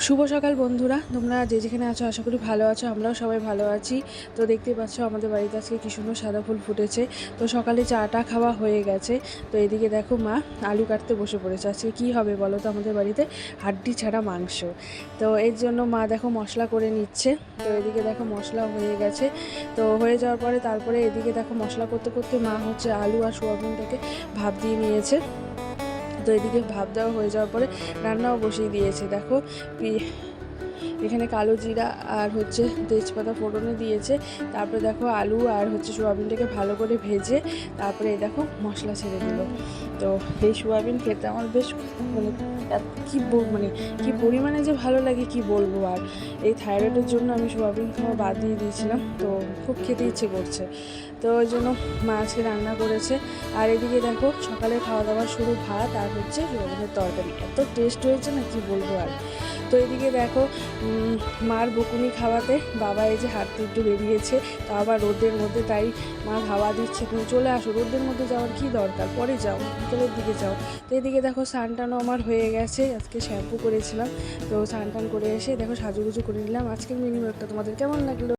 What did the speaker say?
শুভ সকাল বন্ধুরা, তোমরা যে যেখানে আছো আশা করি ভালো আছো। আমরাও সবাই ভালো আছি। তো দেখতে পাচ্ছ আমাদের বাড়িতে আজকে কী সুন্দর সাদা ফুল ফুটেছে। তো সকালে চাটা খাওয়া হয়ে গেছে। তো এদিকে দেখো মা আলু কাটতে বসে পড়েছে। আজকে কী হবে বলো তো, আমাদের বাড়িতে হাড্ডি ছাড়া মাংস। তো এর জন্য মা দেখো মশলা করে নিচ্ছে। তো এদিকে দেখো মশলা হয়ে গেছে। তো হয়ে যাওয়ার পরে তারপরে এদিকে দেখো মশলা করতে করতে মা হচ্ছে আলু আর সোয়াবিনটাকে ভাপ দিয়ে নিয়েছে। তো এদিকে ভাপ দেওয়া হয়ে যাওয়ার পরে রান্নাও বসিয়ে দিয়েছে। দেখো এখানে কালো জিরা আর হচ্ছে তেজপাতা ফোড়নে দিয়েছে। তারপরে দেখো আলু আর হচ্ছে সোয়াবিনটাকে ভালো করে ভেজে তারপরে এই দেখো মশলা ছেড়ে দিল। তো এই সোয়াবিন খেতে আমার বেশ মানে কি পরিমাণে যে ভালো লাগে কি বলবো। আর এই থাইরয়েডের জন্য আমি সোয়াবিন খাওয়া বাদ দিয়ে দিয়েছিলাম। তো খুব খেতে ইচ্ছে করছে। তো ওই জন্য মা আজকে রান্না করেছে। আর এদিকে দেখো সকালে খাওয়া দাওয়া শুরু, ভাত আর হচ্ছে সোয়াবিনের তরকারি। এত টেস্ট হয়েছে না কি বলবো আর। তো এদিকে দেখো মার বকুনি খাওয়াতে বাবা এই যে হাঁটতে একটু বেরিয়েছে, তা আবার রোদের মধ্যে। তাই মা হাওয়া দিচ্ছে, তুমি চলে আসো, রোদের মধ্যে যাওয়ার কি দরকার, পরে যাও, বিকেলের দিকে যাও। তো এদিকে দেখো স্নান টানও আমার হয়ে গেছে। আজকে শ্যাম্পু করেছিলাম। তো স্নান টান করে এসে দেখো সাজুগুজু করে নিলাম। আজকের মিনি ব্লগটা তোমাদের কেমন লাগলো?